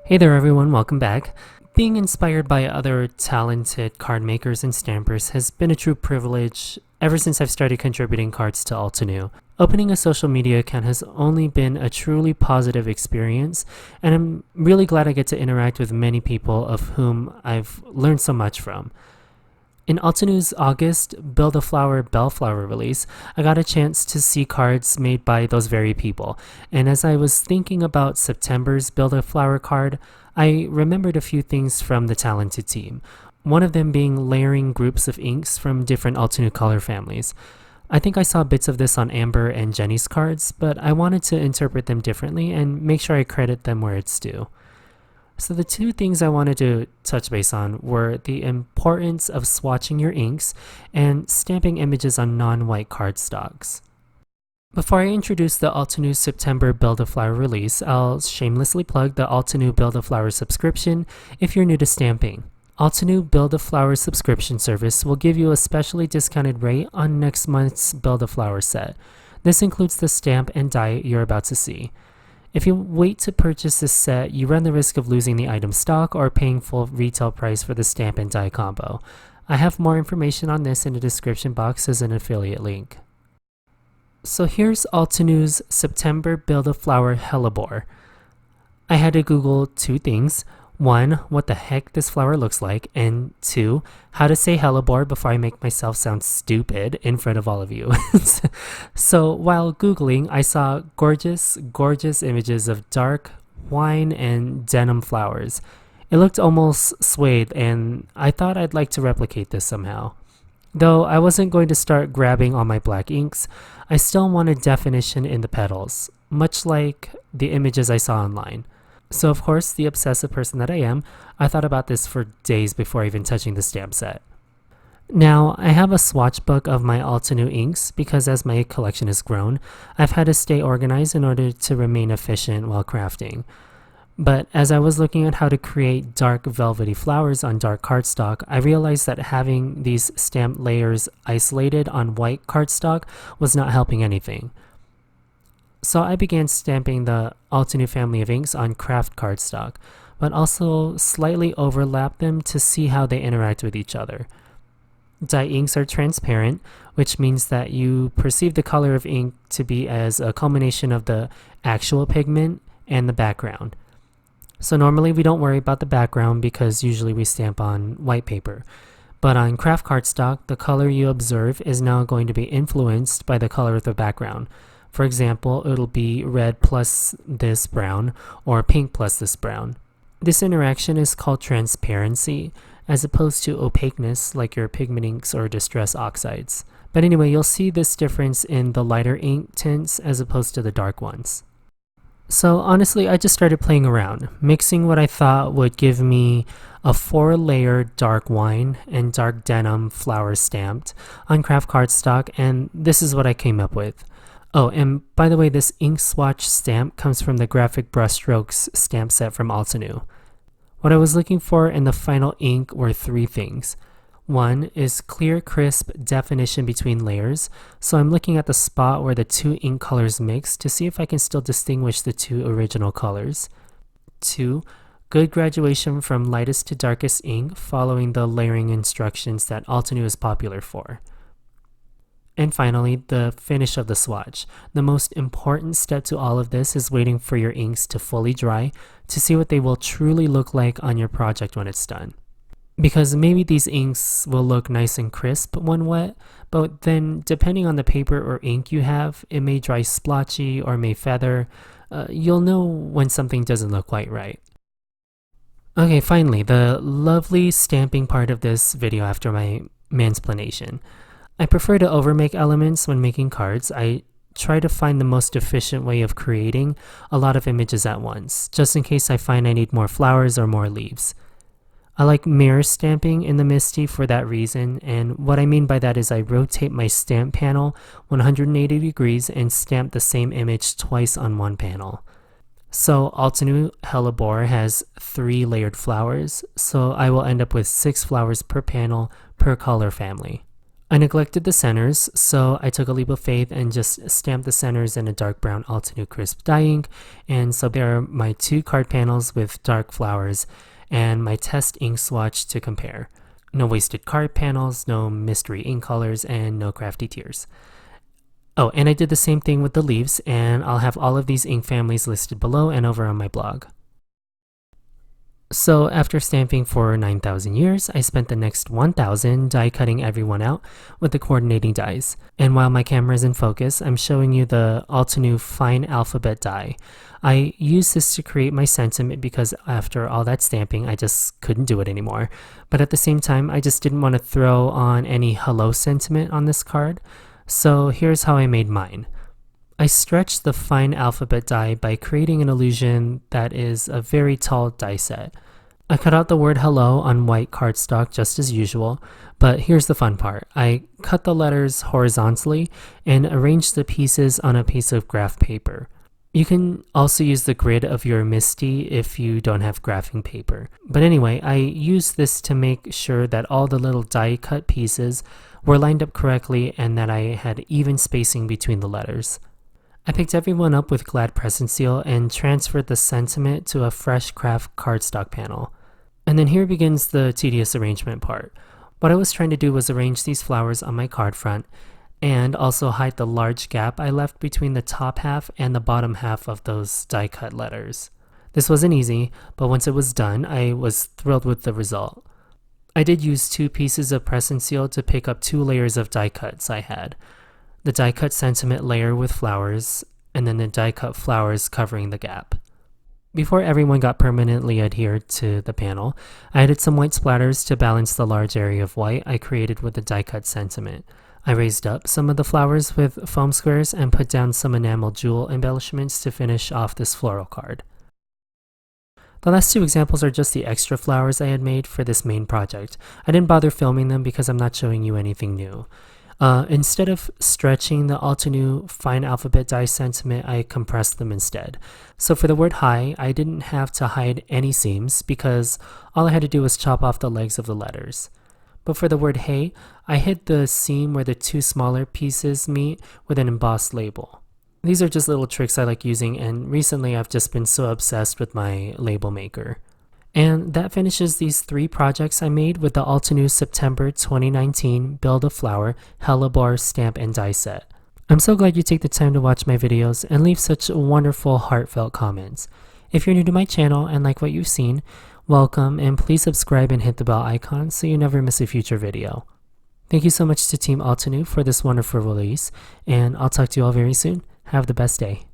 Hey there everyone, welcome back. Being inspired by other talented card makers and stampers has been a true privilege ever since I've started contributing cards to Altenew. Opening a social media account has only been a truly positive experience, and I'm really glad I get to interact with many people of whom I've learned so much from. In Altenew's August BuildaFlower Bellflower release, I got a chance to see cards made by those very people, and as I was thinking about September's BuildaFlower card, I remembered a few things from the talented team, one of them being layering groups of inks from different Altenew color families. I think I saw bits of this on Amber and Jenny's cards, but I wanted to interpret them differently and make sure I credit them where it's due. So the two things I wanted to touch base on were the importance of swatching your inks and stamping images on non-white cardstocks. Before I introduce the Altenew September BuildaFlower release, I'll shamelessly plug the Altenew BuildaFlower subscription if you're new to stamping. Altenew BuildaFlower subscription service will give you a specially discounted rate on next month's BuildaFlower set. This includes the stamp and die you're about to see. If you wait to purchase this set, you run the risk of losing the item stock or paying full retail price for the stamp and die combo. I have more information on this in the description box as an affiliate link. So here's Altenew's September BuildaFlower Hellebore. I had to Google two things. One, what the heck this flower looks like, and two, how to say Hellebore before I make myself sound stupid in front of all of you. So while Googling, I saw gorgeous images of dark wine and denim flowers. It looked almost suede, and I thought I'd like to replicate this somehow. Though I wasn't going to start grabbing on my black inks, I still wanted definition in the petals, much like the images I saw online. So of course, the obsessive person that I am, I thought about this for days before even touching the stamp set. Now, I have a swatch book of my Altenew inks because as my collection has grown, I've had to stay organized in order to remain efficient while crafting. But as I was looking at how to create dark velvety flowers on dark cardstock, I realized that having these stamped layers isolated on white cardstock was not helping anything. So I began stamping the Altenew family of inks on Kraft cardstock, but also slightly overlap them to see how they interact with each other. Dye inks are transparent, which means that you perceive the color of ink to be as a culmination of the actual pigment and the background. So normally we don't worry about the background because usually we stamp on white paper. But on Kraft cardstock, the color you observe is now going to be influenced by the color of the background. For example, it'll be red plus this brown or pink plus this brown. This interaction is called transparency as opposed to opaqueness like your pigment inks or distress oxides. But anyway, you'll see this difference in the lighter ink tints as opposed to the dark ones. So honestly, I just started playing around, mixing what I thought would give me a 4-layer dark wine and dark denim flowers stamped on Kraft cardstock, and this is what I came up with. Oh, and by the way, this ink swatch stamp comes from the Graphic Brushstrokes stamp set from Altenew. What I was looking for in the final ink were three things. One is clear, crisp definition between layers, so I'm looking at the spot where the two ink colors mix to see if I can still distinguish the two original colors. Two, good graduation from lightest to darkest ink following the layering instructions that Altenew is popular for. And finally, the finish of the swatch. The most important step to all of this is waiting for your inks to fully dry to see what they will truly look like on your project when it's done. Because maybe these inks will look nice and crisp when wet, but then depending on the paper or ink you have, it may dry splotchy or may feather. You'll know when something doesn't look quite right. Okay, finally, the lovely stamping part of this video after my mansplanation. I prefer to overmake elements when making cards. I try to find the most efficient way of creating a lot of images at once, just in case I find I need more flowers or more leaves. I like mirror stamping in the MISTI for that reason, and what I mean by that is I rotate my stamp panel 180 degrees and stamp the same image twice on one panel. So Altenew Hellebore has 3 layered flowers, so I will end up with 6 flowers per panel per color family. I neglected the centers, so I took a leap of faith and just stamped the centers in a dark brown Altenew crisp dye ink. And so there are my 2 card panels with dark flowers and my test ink swatch to compare. No wasted card panels, no mystery ink colors, and no crafty tears. Oh, and I did the same thing with the leaves, and I'll have all of these ink families listed below and over on my blog. So after stamping for 9,000 years, I spent the next 1,000 die cutting everyone out with the coordinating dies. And while my camera is in focus, I'm showing you the Altenew fine alphabet die. I used this to create my sentiment because after all that stamping, I just couldn't do it anymore. But at the same time, I just didn't want to throw on any hello sentiment on this card. So here's how I made mine. I stretched the fine alphabet die by creating an illusion that is a very tall die set. I cut out the word hello on white cardstock just as usual, but here's the fun part. I cut the letters horizontally and arranged the pieces on a piece of graph paper. You can also use the grid of your MISTI if you don't have graphing paper. But anyway, I used this to make sure that all the little die cut pieces were lined up correctly and that I had even spacing between the letters. I picked everyone up with Glad Present Seal and transferred the sentiment to a fresh Kraft cardstock panel. And then here begins the tedious arrangement part. What I was trying to do was arrange these flowers on my card front and also hide the large gap I left between the top half and the bottom half of those die cut letters. This wasn't easy, but once it was done, I was thrilled with the result. I did use 2 pieces of Present Seal to pick up 2 layers of die cuts I had. The die cut sentiment layer with flowers, and then the die cut flowers covering the gap. Before everyone got permanently adhered to the panel, I added some white splatters to balance the large area of white I created with the die cut sentiment. I raised up some of the flowers with foam squares and put down some enamel jewel embellishments to finish off this floral card. The last 2 examples are just the extra flowers I had made for this main project. I didn't bother filming them because I'm not showing you anything new. Instead of stretching the Altenew fine alphabet die sentiment, I compressed them instead. So for the word hi, I didn't have to hide any seams because all I had to do was chop off the legs of the letters. But for the word hey, I hid the seam where the 2 smaller pieces meet with an embossed label. These are just little tricks I like using, and recently I've just been so obsessed with my label maker. And that finishes these 3 projects I made with the Altenew September 2019 BuildaFlower Hellebore stamp and die set. I'm so glad you take the time to watch my videos and leave such wonderful, heartfelt comments. If you're new to my channel and like what you've seen, welcome, and please subscribe and hit the bell icon so you never miss a future video. Thank you so much to Team Altenew for this wonderful release, and I'll talk to you all very soon. Have the best day.